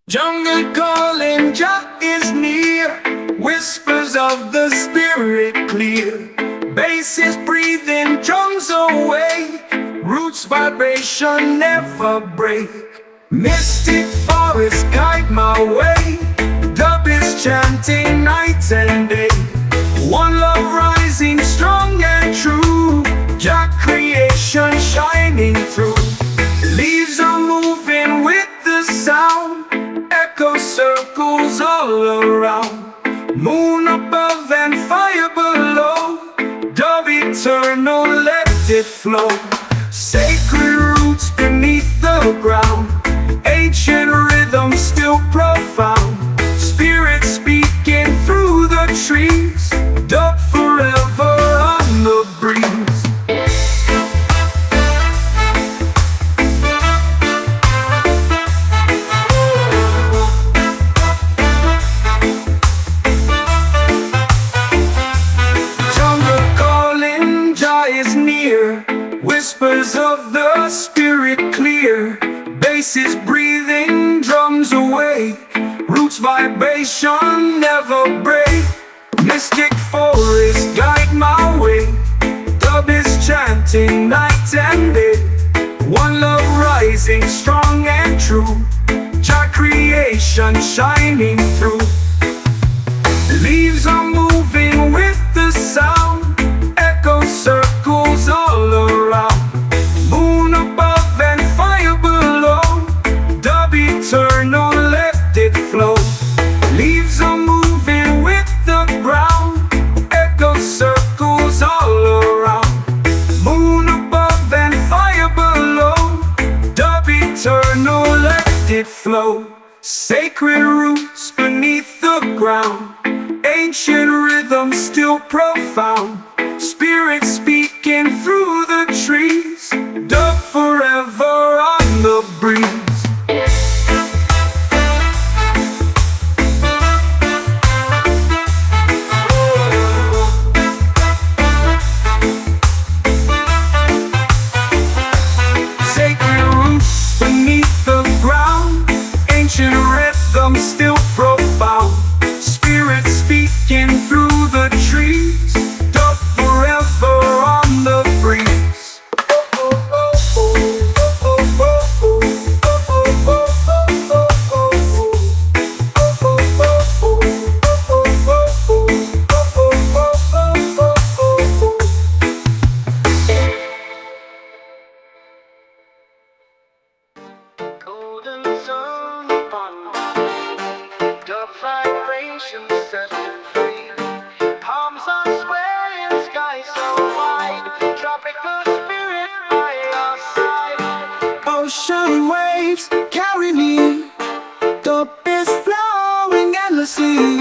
Jungle calling, Jah is near. Whispers of the spirit clear. Basses breathing, drums awake. Roots vibration never break. Mystic forests guide my way. Dub is chanting night and day. One love rising strong and true. Jah creation shining through. Leaves are moving with the sound. Echo circles all around. Moon above and fire below. Dub eternal, let it flow. Sacred roots beneath the ground. Ancient rhythm still profound. Spirit speaking through the trees. Dub forever on the breeze. Whispers of the spirit clear. Basses breathing, drums awake. Roots vibration never break. Mystic forests guide my way. Dub is chanting night and day. One love rising strong and true. Jah creation shining through. Leaves are moving with the sound. Echo circles all around. Moon above and fire below. Dub eternal, let it flow. Leaves are moving with the ground. Echo circles all around. Moon above and fire below. Dub eternal, let it flow. Sacred roots beneath the ground. Ancient rhythm still profound. Spirit speaking through the trees. Dub forever on the breeze. Sacred roots beneath the ground. Ancient rhythm still profound. Spirit speaking through the trees. Dub forever on the breeze. Golden sun upon dub vibration set free. Palms are swaying, sky so wide. Tropical spirit by our side. Ocean waves carry me. Dub is flowing endlessly.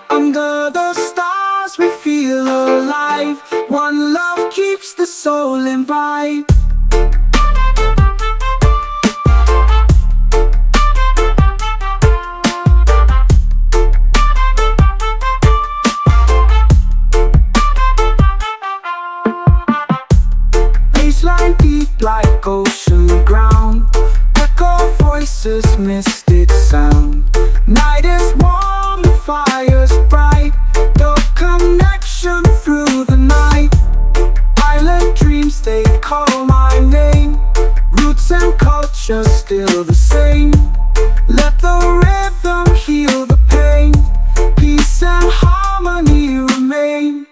Under the stars we feel alive. One love keeps the soul in vibe. Like ocean ground, echo voices, mystic sound. Night is warm, the fire's bright. The connection through the night. Island dreams, they call my name. Roots and culture still the same. Let the rhythm heal the pain. Peace and harmony remain.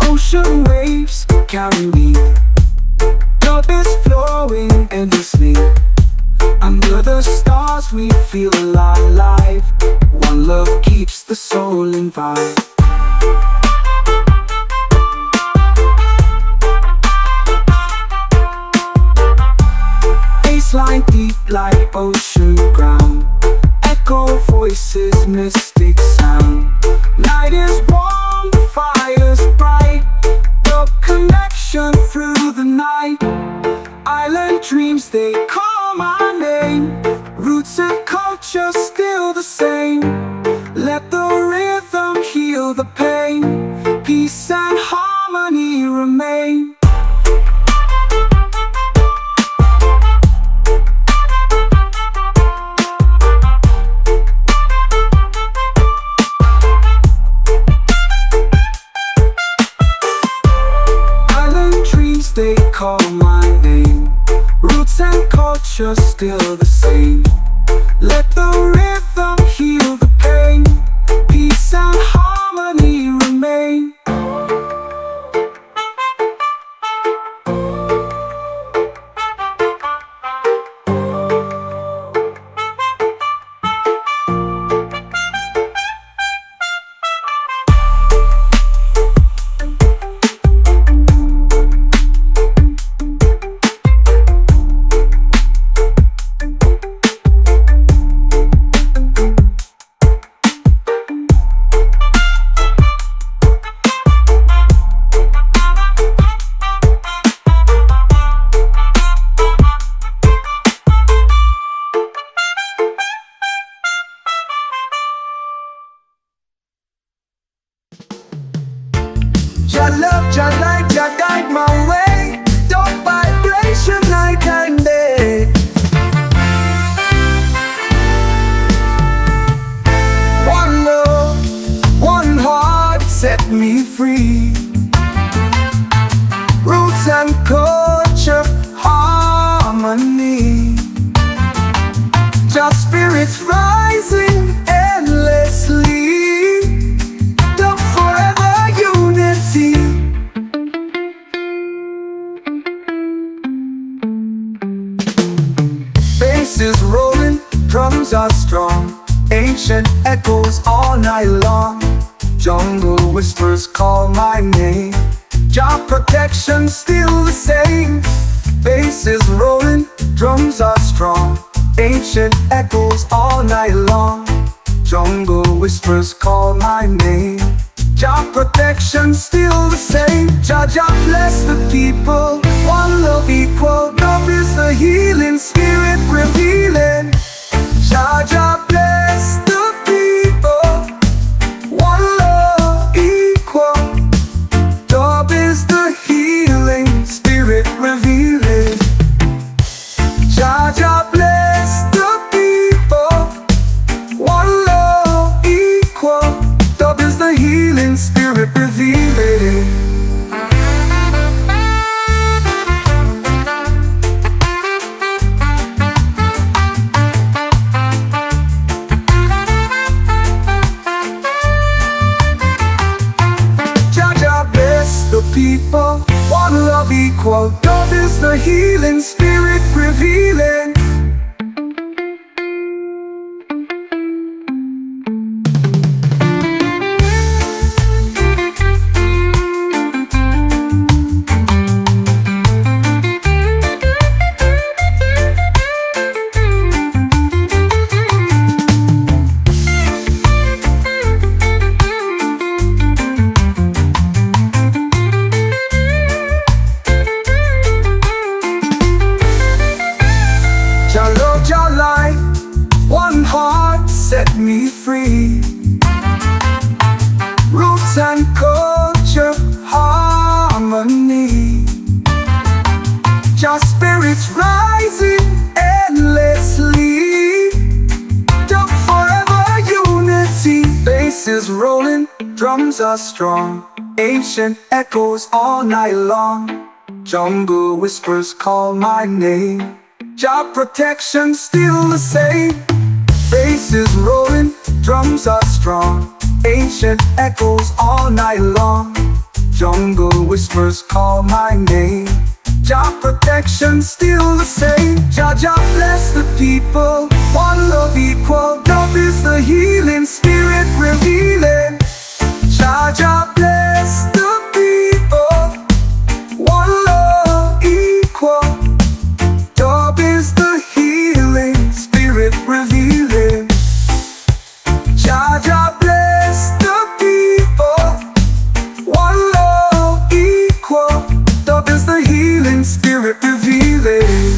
Ocean waves carry me. Dub is flowing endlessly. Under the stars we feel alive. One love keeps the soul in vibe. Baseline deep like ocean ground. Echo voices, mystic sound. Night is warm, the fire's bright. The connection through the night. Island dreams, they call my name. Roots and culture still the same. Jah love, Jah light, Jah guide my way. Dark vibration night and day. One love, one heart set me free. Roots and culture, harmony. Just spirits rising endlessly. The forever unity. Bass is rolling, drums are strong. Ancient echoes all night long. Jungle whispers call my name. Job protection still the same. Bass is rolling, drums are strong. Ancient echoes all night long. Jungle whispers call my name. Job protection still the same. Jah Jah bless the people. One love equal. Love is the healing spirit revealing. Jah Jah bless the people. One love equal. Love is the healing spirit revealing. Jah Jah bless the people. One love equal. Love is the healing spirit revealing. Jah Jah bless the people. One love equal. Love is the healing spirit revealing. Jah love, Jah light, one heart set me free. Roots and culture, harmony. Just spirits rising endlessly. The forever unity. Bass is rolling, drums are strong. Ancient echoes all night long. Jungle whispers call my name. Job protection still the same. Bass is rolling, drums are strong. Ancient echoes all night long. Jungle whispers call my name. Job protection still the same. Jah Jah bless the people. One love equal. Love is the healing spirit revealing. Jah Jah bless the people. One love equal. Love is the healing spirit revealing. Jah Jah bless the people. One love equal. Love is the healing spirit revealing.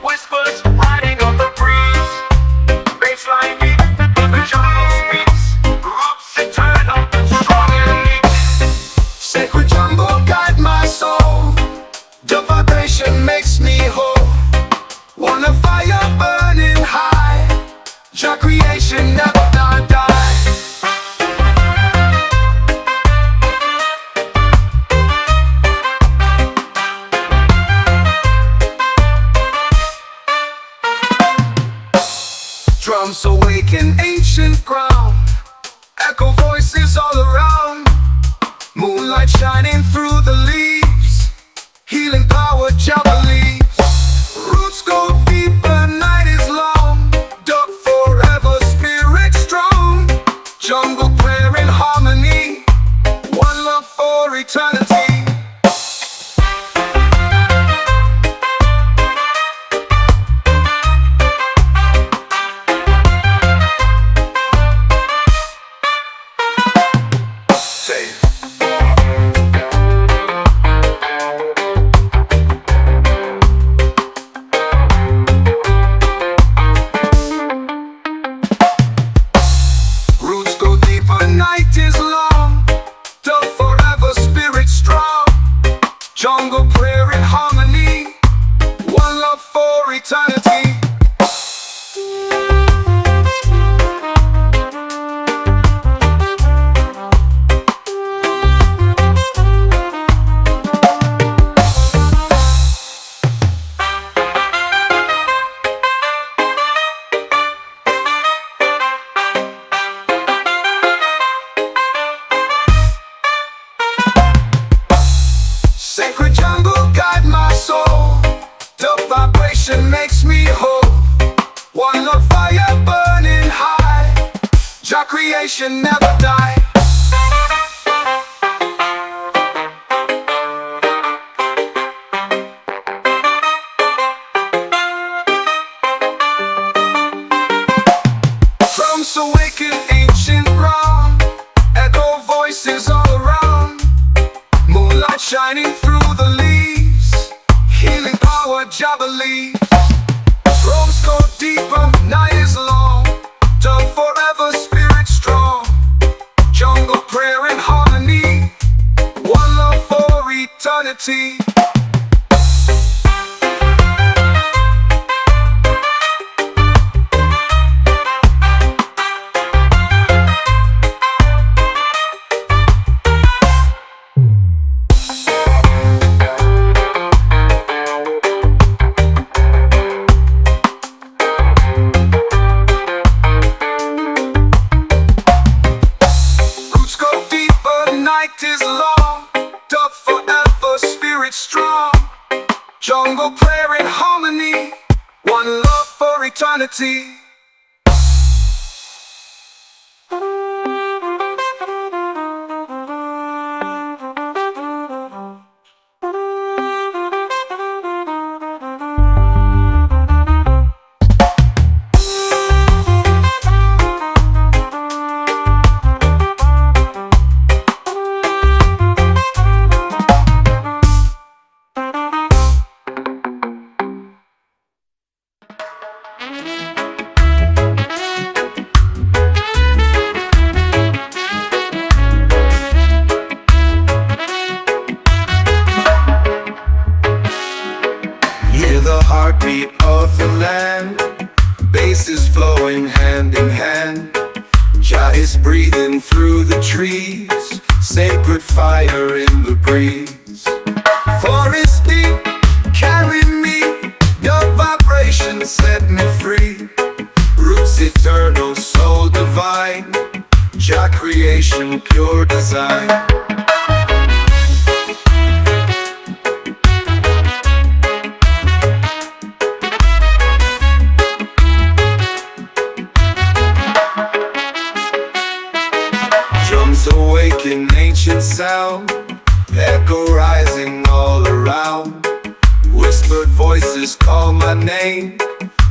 Whispers riding on the breeze. Baseline beat, the jungle speaks. Roots eternal, strong and neat. Sacred jungle guide my soul. The vibration makes me whole. Wanna fire burning high. Jah creation never die. Drums awaken ancient ground. Echo voices all around. Moonlight shining through the leaves. Healing power, Jah believes. Roots go deeper, night is long. Dug forever, spirit strong. Jungle prayer in harmony. One love for eternity. Jungle prayer in harmony, one love for eternity. Sacred jungle guide my soul, the vibration makes me whole. One love fire burning high, Jah creation never die. Drums awaken ancient ground, echo voices all around. Moonlight shining through the leaves, healing power Jah believes. Drums go deeper, night is long, the forever spirit strong. Jungle prayer in harmony, one love for eternity. Night is long, the forever spirit strong. Jungle prayer in harmony, one love for eternity. Heartbeat of the land, bass is flowing hand in hand. Jah is breathing through the trees, sacred fire in the breeze. Forest deep, carry me, your vibration set me free. Roots eternal, soul divine, Jah creation, pure design. Awaken ancient sound, echo rising all around. Whispered voices call my name,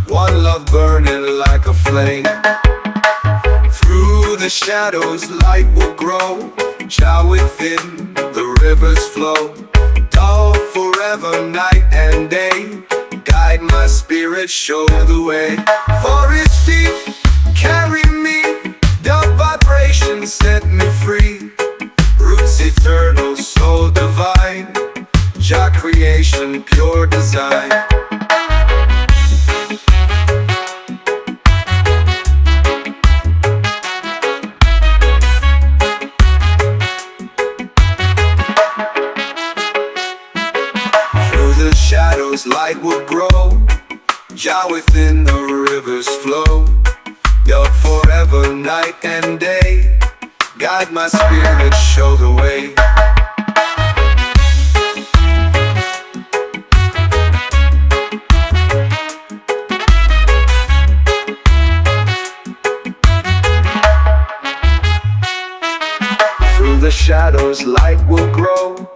one love burning like a flame. Through the shadows light will grow, Jah within the rivers flow. Tall forever night and day, guide my spirit, show the way. Forest deep, carry me, the vibration set me free. Roots eternal, soul divine, Jah creation, pure design. Through the shadows light will grow, Jah within the rivers flow. Built forever night and day, guide my spirit, show the way. Through the shadows light will grow,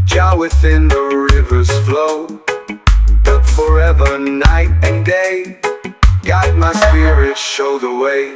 Jah within the rivers flow. Built forever night and day, guide my spirit, show the way.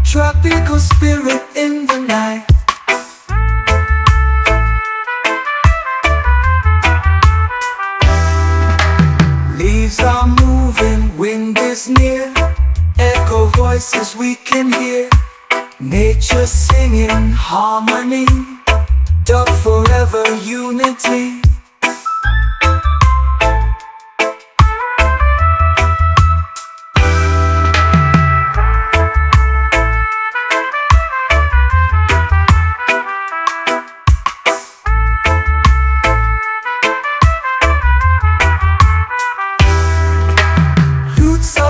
tropical spirit in the night. Leaves are moving, wind is near, echo voices we can hear, nature singing harmony, dub forever unity.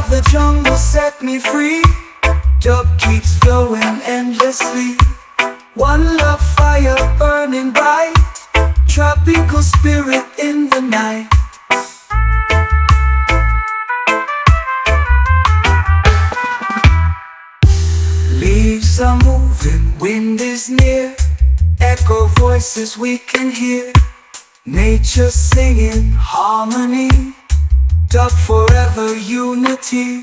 The jungle set me free, dub keeps flowing endlessly. One love fire burning bright, tropical spirit in the night. Leaves are moving, wind is near, echo voices we can hear, nature singing harmony, dub forever unity.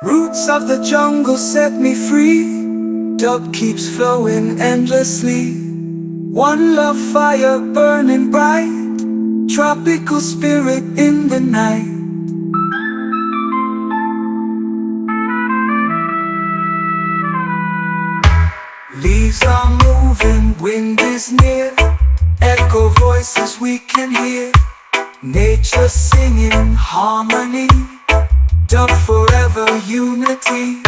Roots of the jungle set me free, dub keeps flowing endlessly. One love fire burning bright, tropical spirit in the night. Leaves are moving, wind is near, echo voices we can hear, nature singing harmony, dub forever unity.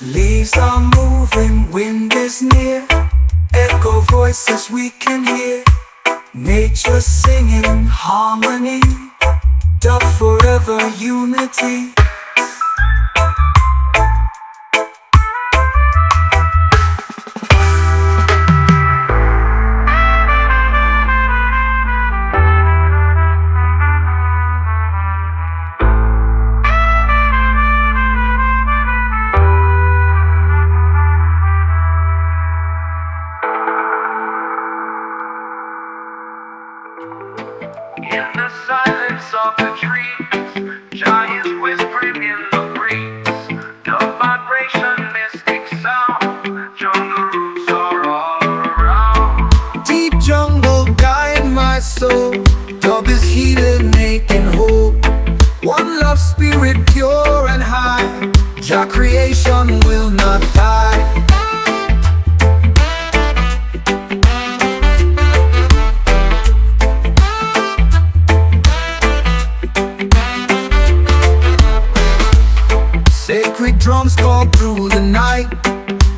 Leaves are moving, wind is near, echo voices we can hear, nature singing harmony, dub forever unity. In the silence of the trees, giants whispering in the breeze, the vibration, mystic sound, jungle roots are all around. Deep jungle guide my soul, dub is healing, making whole. One love spirit pure and high, Jah creation will not die. Sacred drums call through the night,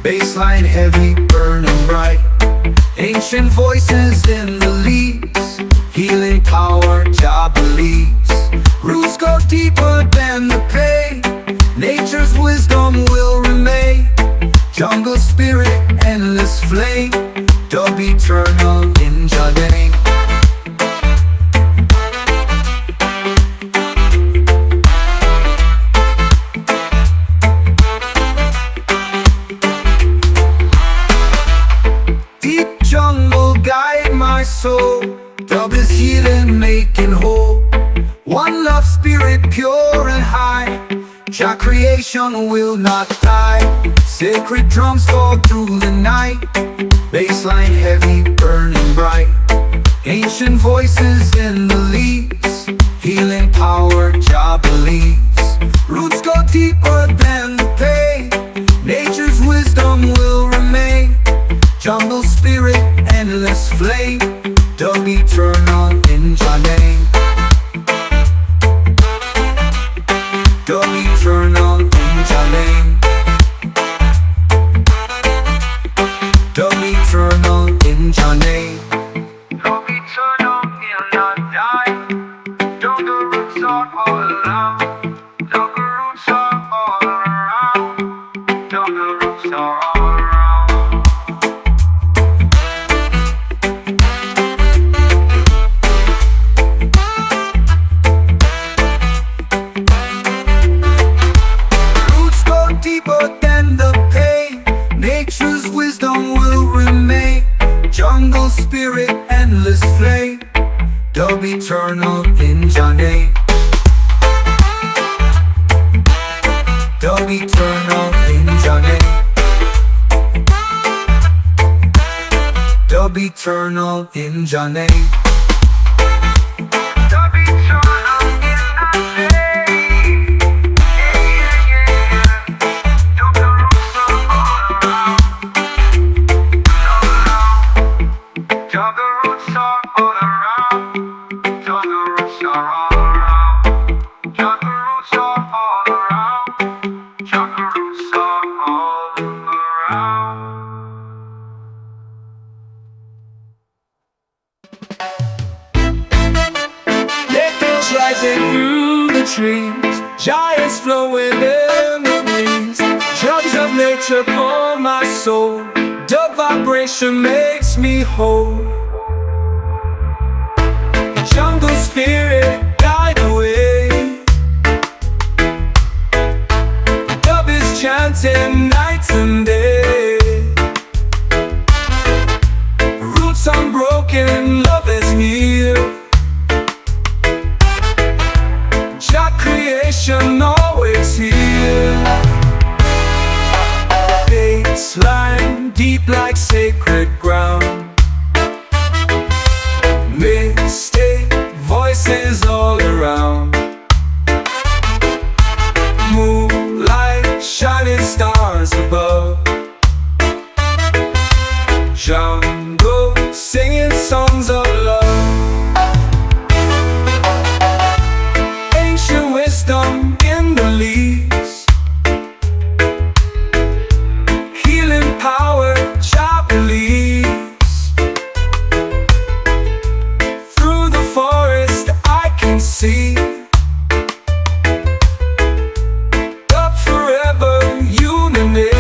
bassline heavy, burning bright. Ancient voices in the leaves, healing power, Jah believes. Roots go deeper than the pain, nature's wisdom will remain. Jungle spirit, endless flame, dub eternal in Jah name. Jungle guide my soul, dub is healing, making whole. One love spirit pure and high, Jah creation will not die. Sacred drums fall through the night, bassline heavy, burning bright. Ancient voices in the leaves, Dub eternal in Jah name. Dub eternal in Jah name. Dub eternal in Jah name. Dub eternal in Jah name. Yeah, yeah, yeah. Dub the roots are all around. Dub the roots are all around. Dub the roots are all around. Dub the roots are all around. Dub the roots are all around. Echoes rising through the trees, giants flowing in the breeze. Drugs of nature pour my soul. Dub vibration makes me whole. Jungle spirit guide the way. Dub is chanting night and day. Roots unbroken, love is near. Jah creation always here. Baseline deep like sacred ground. Mistake voices all around. Moonlight shining stars above. Jungle singing songs of love. Ancient wisdom in the leaves. Healing power, Jah believes. Through the forest I can see. Dub forever, unity.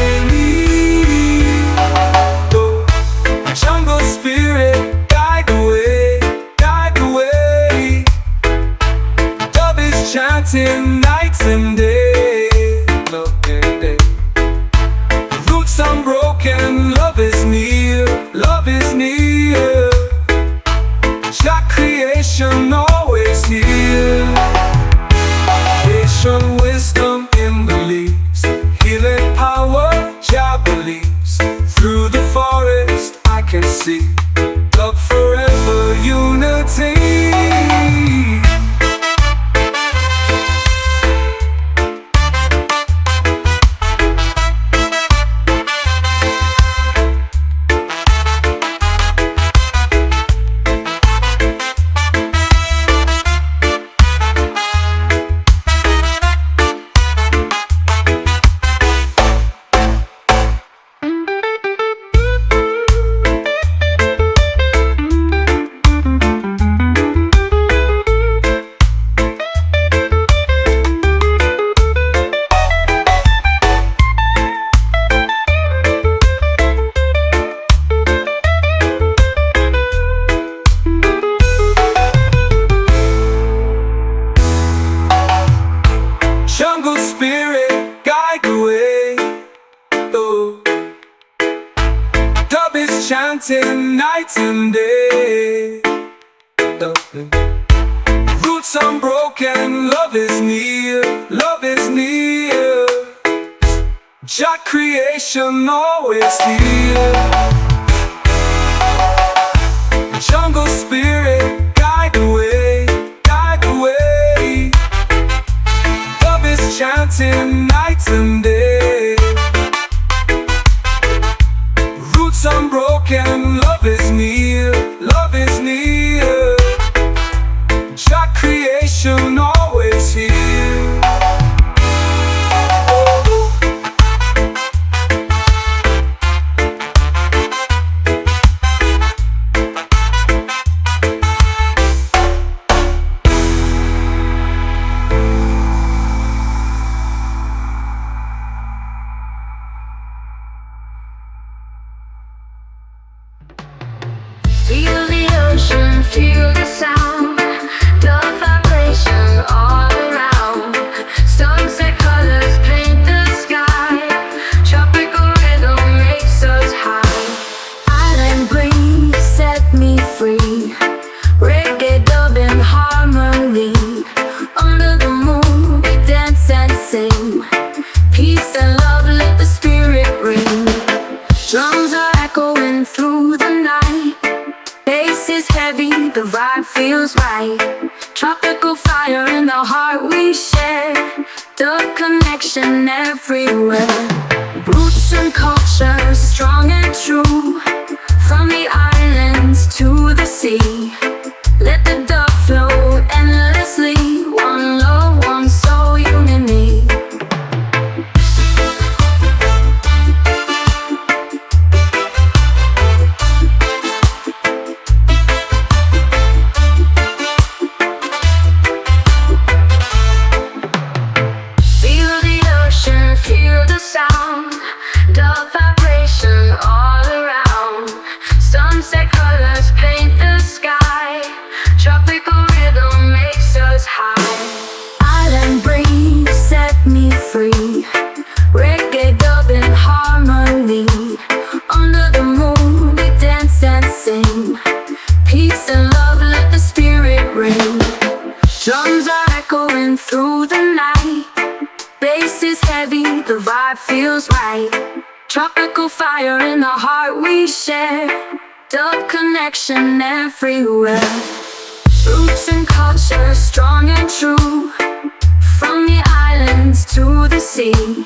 Jungle spirit, guide the way, guide the way. Dub is chanting night and day, love and day. Roots unbroken, love is near, love is near. Jah creation always here. Ancient wisdom in the leaves. Healing power, Jah believes. Through the forest I can see. Love forever, unity. Jungle spirit, guide the way. Oh. Dub is chanting night and day. Roots unbroken, love is near, love is near. Jah creation always here. Jungle spirit, guide the way, guide the way. Dub is chanting night and day. Roots unbroken, love is near, love is near. Jah creation always here. Feel the ocean, feel the sound, the vibration all around. Tropical fire in the heart we share. The connection everywhere. Roots and culture, strong and true. From the islands to the sea. Let the dove flow endlessly. One love, one soul, unity. Feel the ocean, feel the sound. The vibration all around. Sunset colors paint the sky. Tropical rhythm makes us high. Island breeze set me free. Reggae dub in harmony. Under the moon we dance and sing. Peace and love, let the spirit ring. Drums are echoing through the night. Bass is heavy, the vibe feels right. Tropical fire in the heart we share. Dub connection everywhere. Roots and culture, strong and true. From the islands to the sea.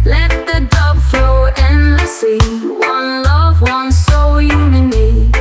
Let the dub flow endlessly. One love, one soul, unity.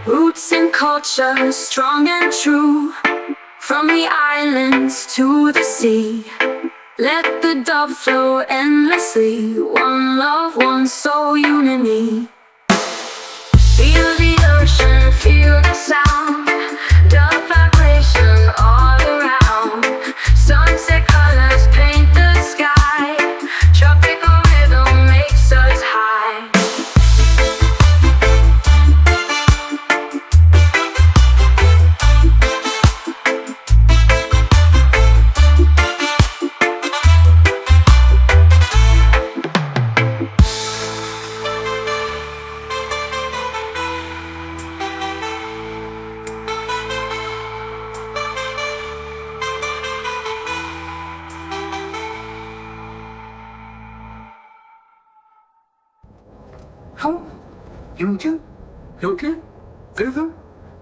Roots and culture, strong and true. From the islands to the sea. Let the dub flow endlessly. One love, one soul, unity. Feel the ocean, feel the sound. The vibration all around. Sunset colors paint the sky. Tropical rhythm makes us high. Home, you, through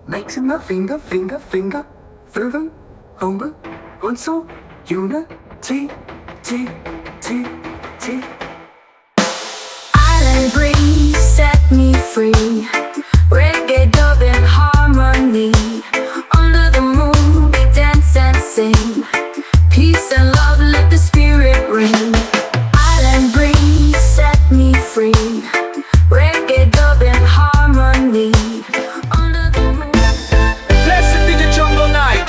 makes my finger, through home, one soul, unity, T. Island breeze set me free. Reggae dub in harmony. Under the moon we dance and sing. Peace and love, let the spirit ring. Island breeze set me free. Reggae dub in harmony. Under the moon. Blessed be the jungle night.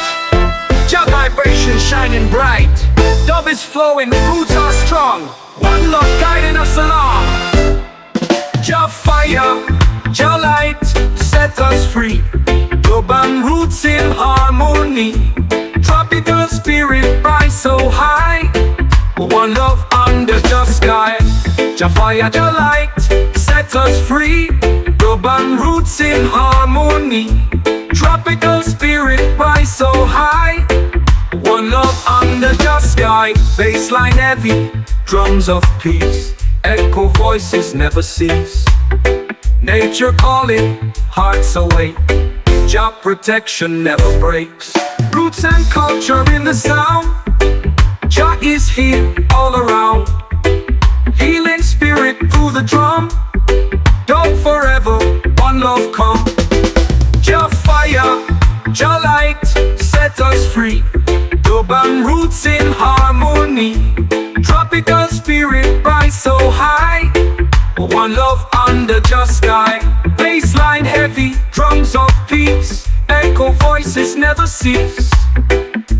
Jah vibration shining bright. Dub is flowing, roots are strong. One love guiding us along. Jah fire, Jah light, set us free. Dub and roots in harmony. Tropical spirit rise so high. One love under the sky. Jah fire, Jah light, set us free. Dub and roots in harmony. Tropical spirit rise so high. One love under the sky. Bassline heavy, drums of peace. Echo voices never cease. Nature calling, hearts awake. Jah protection never breaks. Roots and culture in the sound. Jah is here all around. Healing spirit through the drum. Dub forever, one love come. Jah fire, Jah light, set us free. Dub and roots in harmony. Tropical spirit rise so high. One love under the sky. Bassline heavy, drums of peace. Echo voices never cease.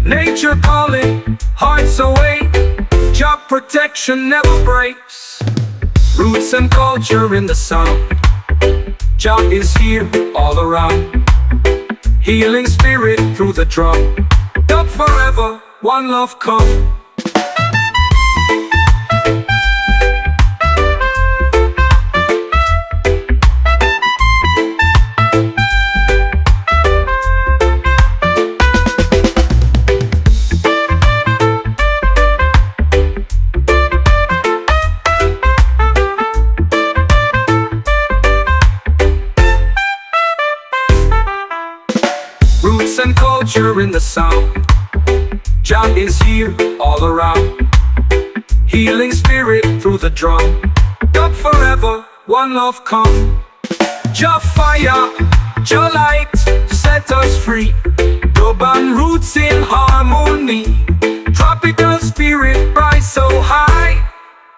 Nature calling, hearts awake. Jah protection never breaks. Roots and culture in the sound. Jah is here all around. Healing spirit through the drum. Dub forever, one love come. culture in the sound. Jah is here all around. Healing spirit through the drum. Dub forever, one love come. Jah fire, Jah light, set us free. Dub and roots in harmony. Tropical spirit rise so high.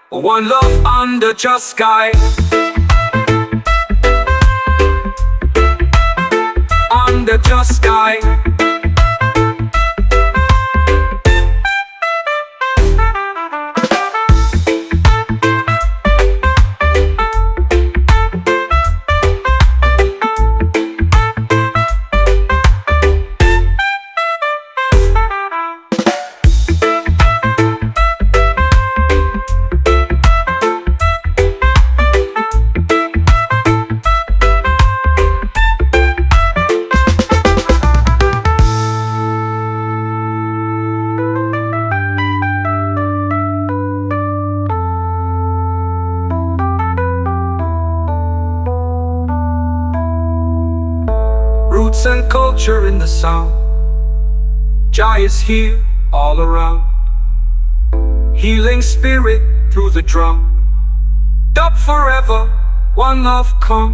One love under Jah sky. Under Jah sky. Roots and culture in the sound. Jah is here all around. Healing spirit through the drum. Dub forever, one love come.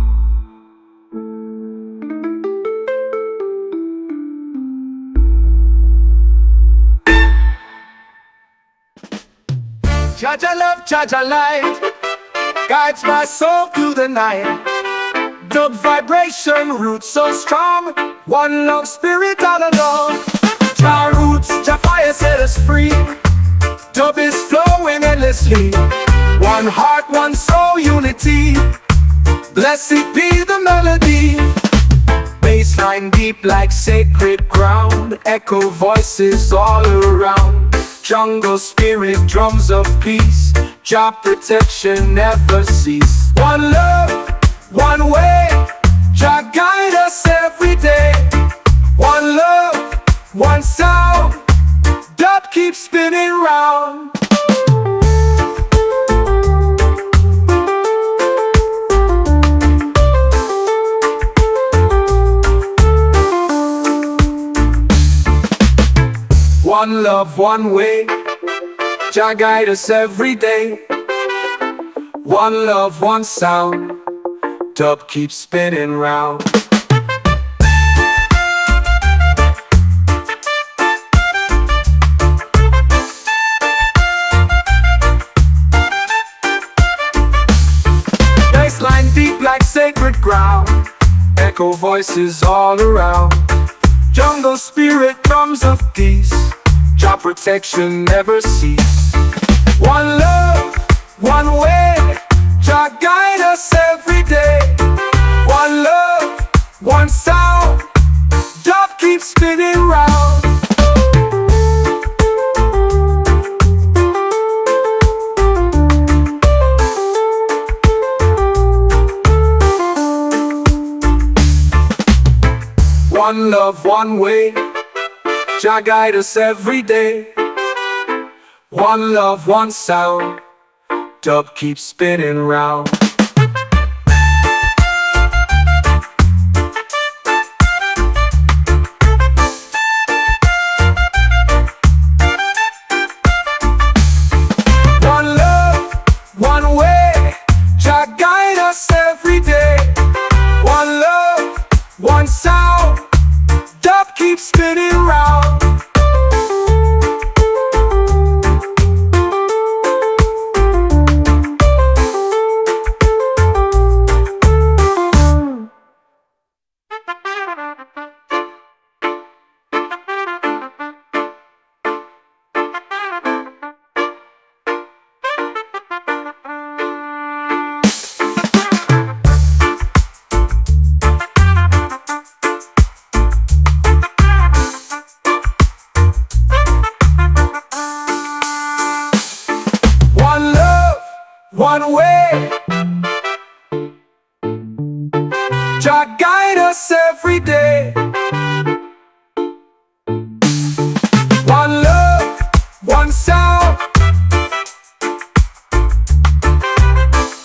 Jah Jah love, Jah Jah light, guides my soul through the night. Dub vibration, roots so strong. One love spirit all along. Jah roots, Jah fire set us free. Dub is flowing endlessly. One heart, one soul, unity. Blessed be the melody. Bassline deep like sacred ground. Echo voices all around. Jungle spirit, drums of peace. Jah protection never cease. One love, one way, Jah guide us every day. One love, one sound, dub keeps spinning round. One love, one way, Jah guide us every day. One love, one sound, dub keeps spinning round. Bassline deep like sacred ground. Echo voices all around. Jungle spirit, drums of peace. Jah protection never cease. One love, one way, Jah guide us every day. One love, one sound, dub keeps spinning round. One love, one way, Jah guide us every day. One love, one sound, dub keeps spinning round. One love, one way, Jah guide us every day. One love, one sound, dub keeps spinning round. One way, Jah guide us every day. One love, one sound,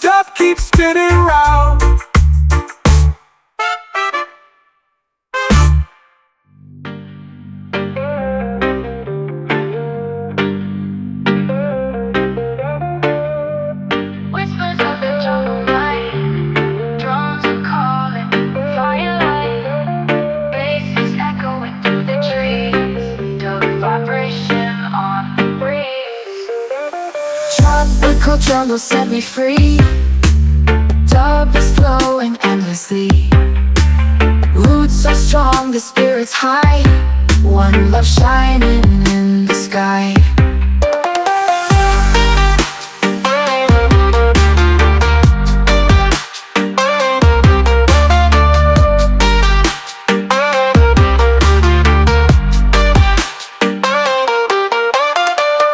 dub keeps spinning round. Tropical jungle set me free. Dub is flowing endlessly. Roots so strong, the spirit's high. One love shining in the sky.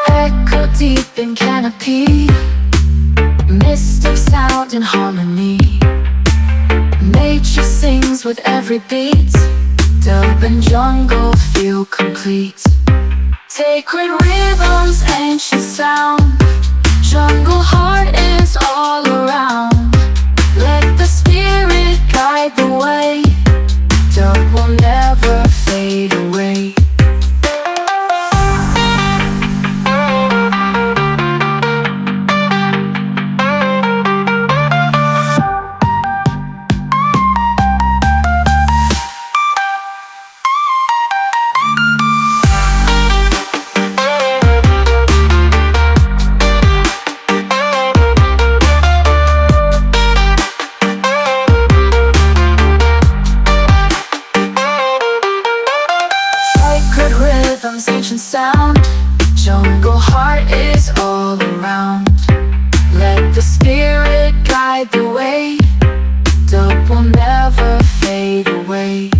Echo deep in canopy, mystic sound in harmony. Nature sings with every beat. Dub and jungle feel complete. Sacred rhythms, ancient sound. Jungle heart is all around. Let the spirit guide the way. Dub will never fade away. Ancient sound, jungle heart is all around. Let the spirit guide the way. Dub will never fade away.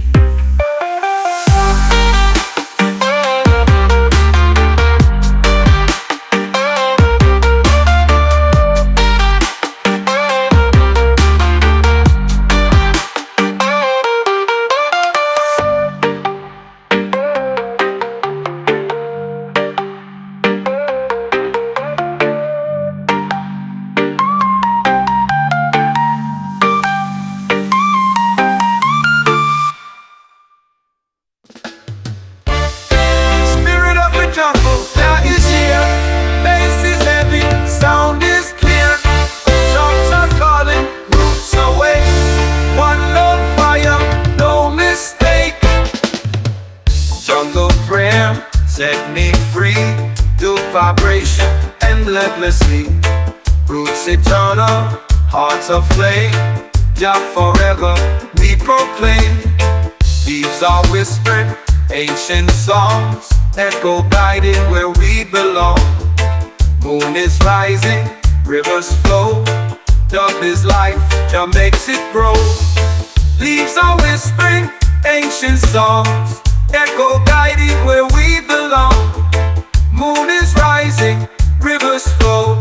Set me free, do vibration endlessly. Roots eternal, hearts of flame. Jah forever we proclaim. These are whispered, ancient songs that go guiding where we belong. Moon is rising, rivers flow. Dub is life, Jah makes it grow. Leaves are whispering, ancient songs that go guiding where we belong. Moon is rising, rivers flow.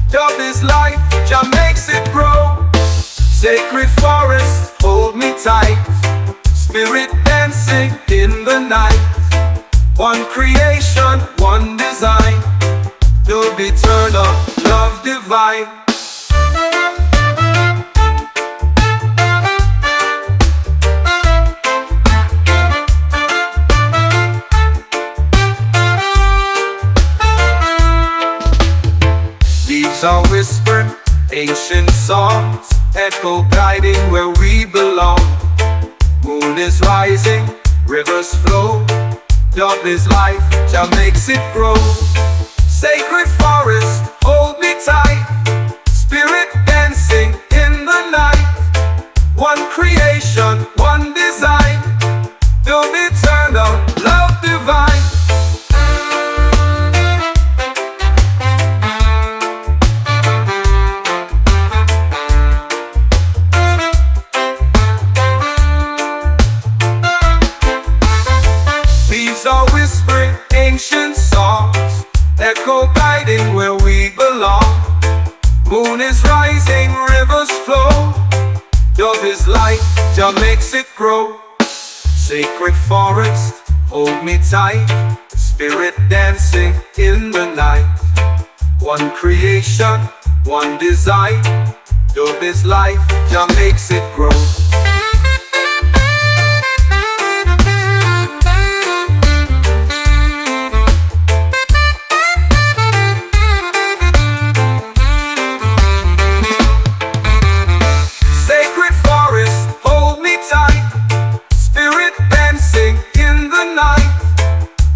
Dub is life, Jah makes it grow. Sacred forest, hold me tight. Spirit dancing in the night. One creation, one design. Dub eternal, love divine. Are whispered, ancient songs echo guiding where we belong. Moon is rising, rivers flow. Dub is life, Jah makes it grow. Sacred forest, hold me tight. Spirit dancing in the night. One creation, one design. Dub eternal, love divine. Are whispering ancient songs echo guiding where we belong. Moon is rising, rivers flow. Dub is life, Jah makes it grow. Sacred forest, hold me tight. Spirit dancing in the night. One creation, one design. Dub is life, Jah makes it grow.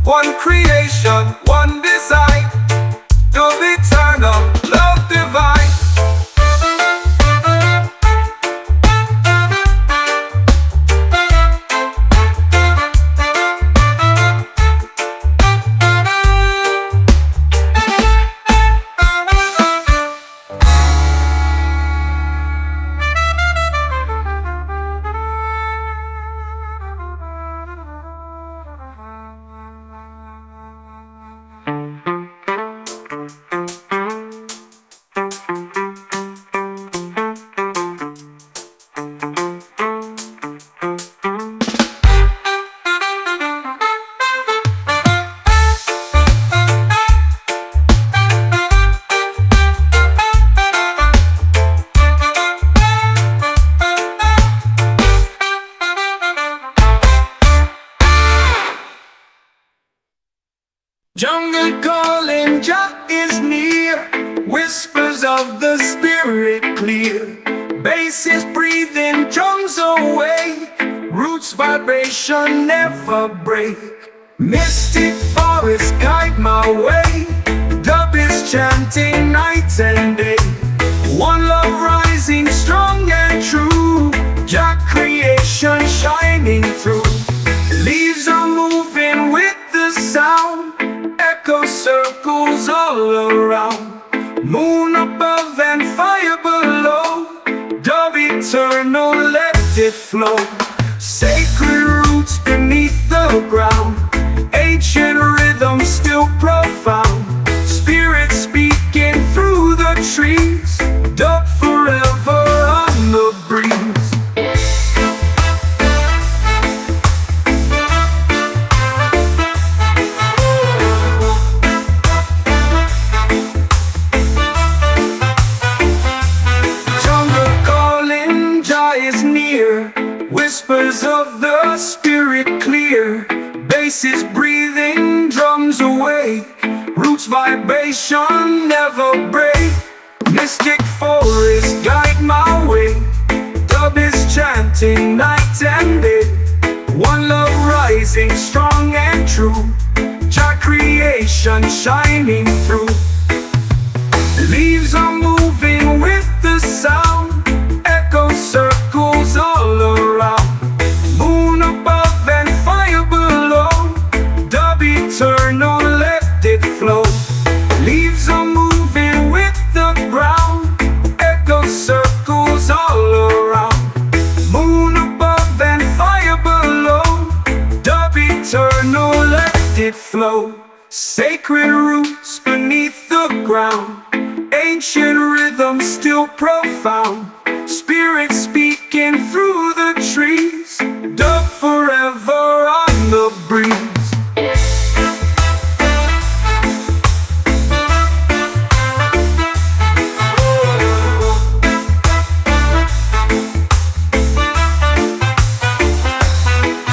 One creation, one design. Dub eternal, love vibration never break. Mystic forests guide my way. Dub is chanting night and day. One love rising strong and true. Jah creation shining through. Leaves are moving with the sound. Echo circles all around. Moon above and fire below. Dub eternal, let it flow. Sacred roots beneath the ground. Ancient rhythm still profound. Spirit speaking through the trees. Dub forever on the breeze. Whispers of the spirit clear. Basses breathing, drums awake. Roots vibration never break. Mystic forests guide my way. Dub is chanting night and day. One love rising strong and true. Jah creation shining through. Leaves are moving with the sound. Echo circles all around. Moon above and fire below. Dub eternal, let it flow. Leaves are moving with the ground. Echo circles all around. Moon above and fire below. Dub eternal, let it flow. Sacred roots beneath the ground. Ancient rhythm still profound. Spirit speaking through the trees. Dub forever on the breeze.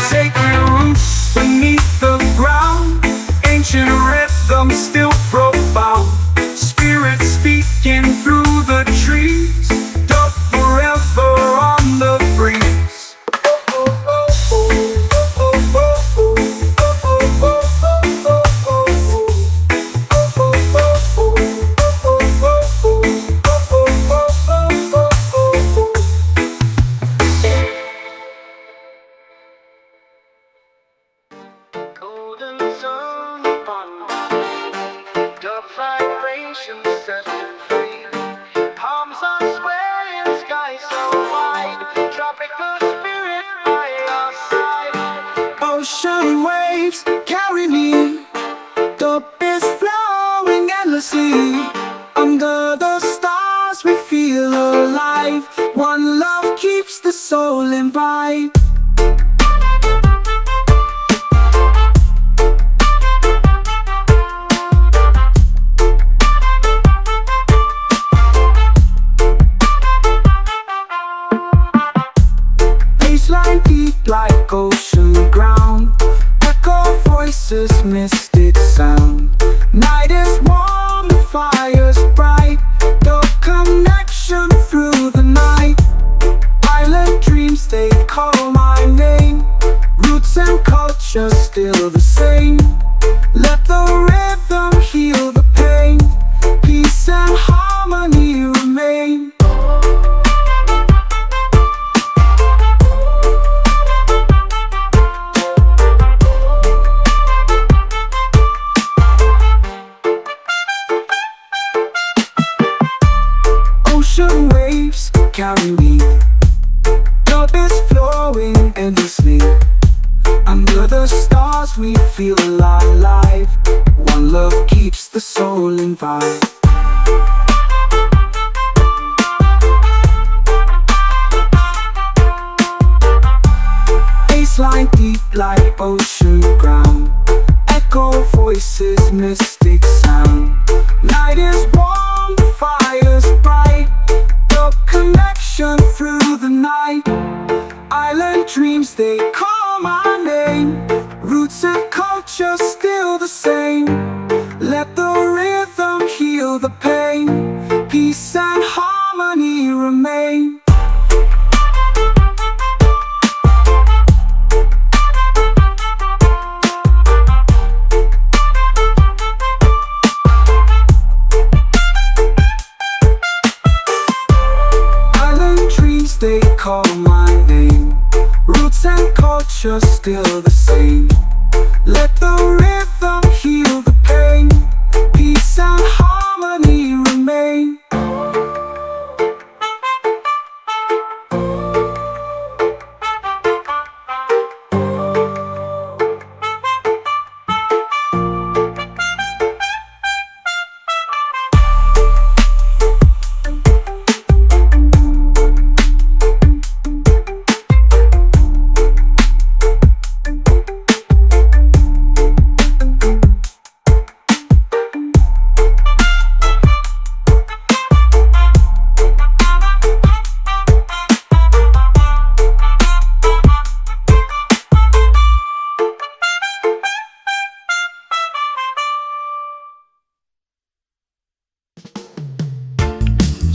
Sacred roots beneath the ground. Ancient rhythm still profound. Spirit speaking through the trees. Dub forever on the breeze. Golden sun upon me. Dub vibration set me free. Palms are swaying, sky so wide. Tropical spirit by your side. Ocean waves carry me. Dub is flowing endlessly. Under the stars we feel alive. One love keeps the soul in vibe. Baseline deep like ocean ground. Echo voices, mystic sound. Night is warm, the fire's bright. The connection through the night. Island dreams, they call my name. Roots and culture still the same. Let the rhythm heal the pain. Peace and harmony remain. Ocean waves carry me. Dub is flowing endlessly. Under the stars we feel alive. One love keeps the soul in vibe. Baseline deep like ocean ground. Echo voices, mystic sound. Night is warm, the fire's bright. The connection through the night. Island dreams, they call my name. Roots and culture still the same. Let the rhythm heal the pain. Peace and harmony remain. culture still the same. Let the rhythm heal the pain. Peace and harmony remain.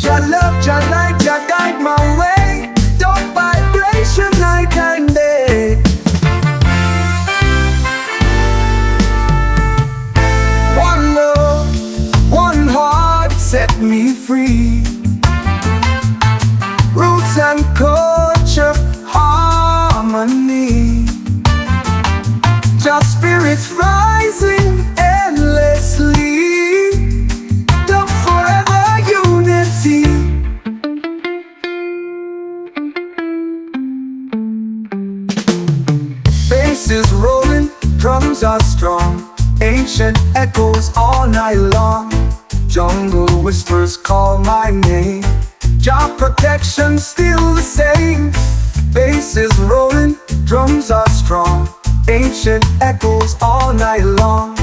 Jah love, Jah light, Jah guide my way. Don't vibration night and day. One love, one heart set me free. Roots and culture, harmony. Jah spirits rising endlessly. The forever unity. Bass is rolling, drums are strong. Ancient echoes all night long. Jungle whispers call my name. Jah protection still the same. Bass is rolling, drums are strong. Ancient echoes all night long.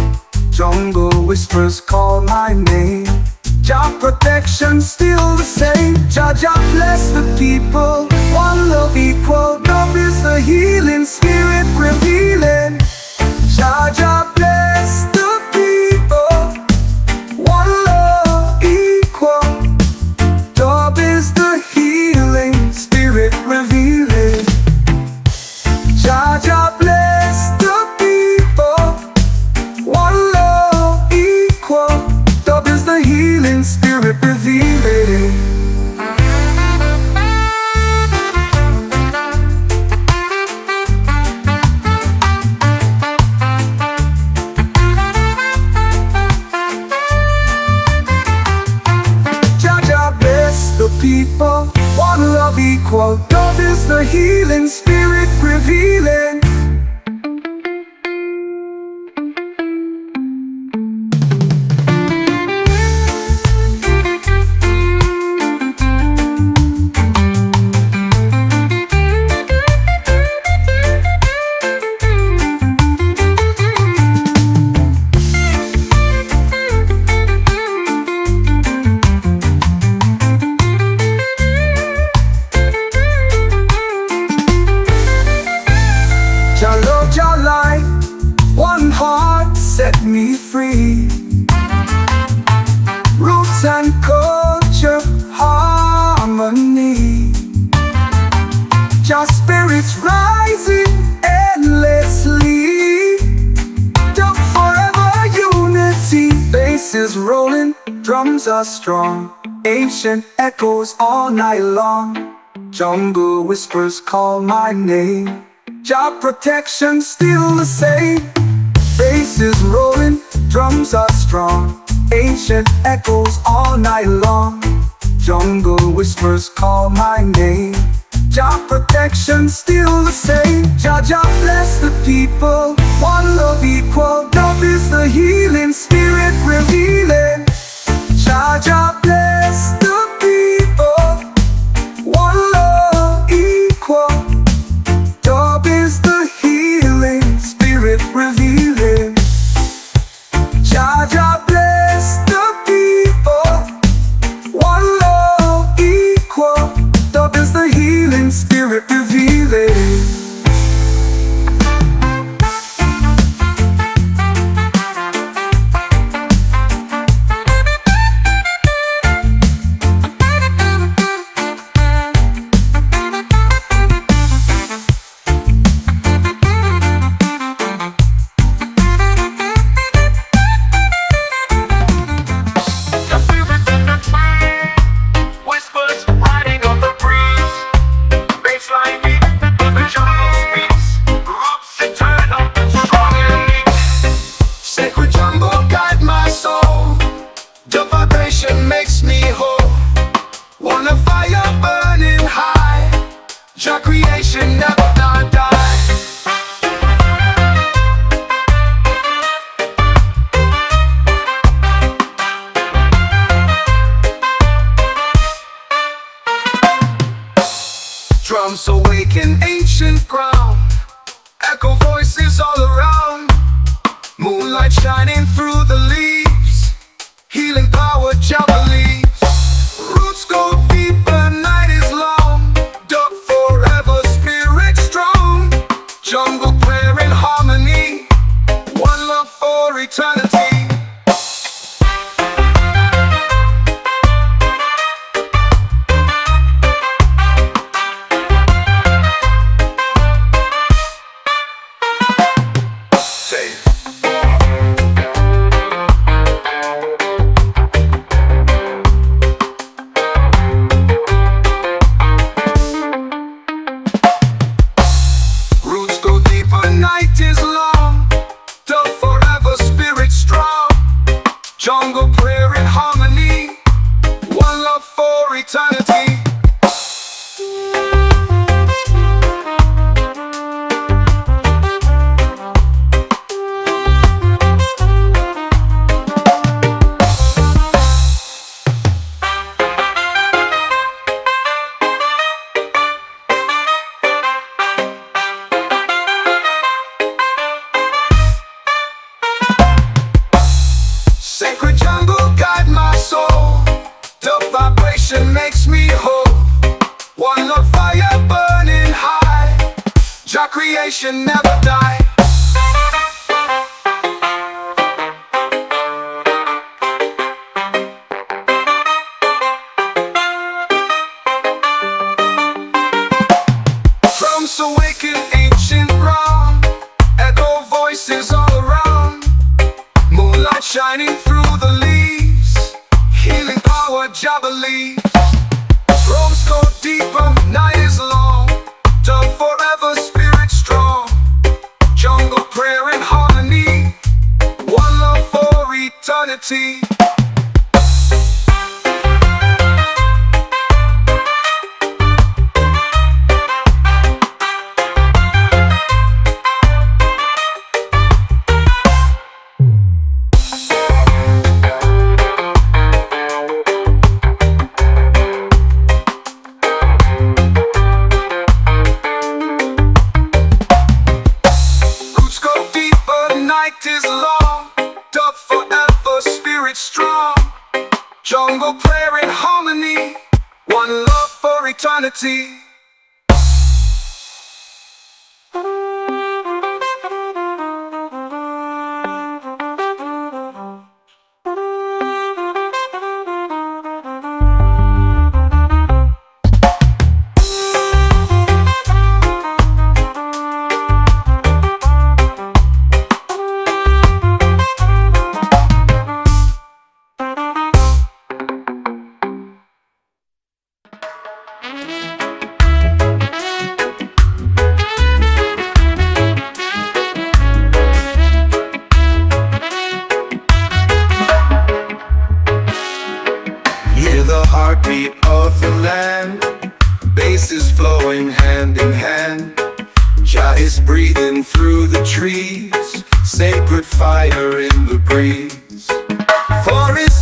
Jungle whispers call my name. Jah protection still the same. Jah Jah bless the people. One love equal. Love is the healing spirit revealing. Jah Jah bless the people. One love equal. Love is the healing spirit revealing. Jah Jah bless the people. One love equal. Love is the healing spirit revealing. Jah Jah bless the people. One love equal. Love is the healing spirit revealing. Jah love, Jah light, one heart set me free. Roots and culture, harmony. Jah spirits rising endlessly. The forever unity. Bass is rolling, drums are strong. Ancient echoes all night long. Jungle whispers call my name. Jah protection still the same. Bass is rolling, drums are strong. Ancient echoes all night long. Jungle whispers call my name. Jah protection still the same. Jah Jah bless the people. One love equal. Love is the healing spirit revealing. Jah Jah bless the people. One love equal. Love is the healing spirit revealing. Jah Jah bless the people. One love equal. Love is the healing spirit revealing. Drums awaken ancient ground, echo voices all around. Moonlight shining through the leaves, healing power jubilees. Roots go deeper, night is long, dug forever, spirit strong. Jungle prayer in harmony, one love for eternity. Jungle prayer in harmony, one love for eternity. Sacred jungle, guide my soul. The vibration makes me whole. One love fire burning high. Jah creation never die. Drums awaken ancient ground, echo voices all around. Moonlight shining through the leaves, healing power jubilees. Drums go deeper, night is long, dug forever, spirit strong. Jungle prayer in harmony, one love for eternity. Night is long, dug forever, spirit strong. Jungle prayer in harmony, one love for eternity. Heartbeat of the land, bass is flowing hand in hand. Jah is breathing through the trees, sacred fire in the breeze. For his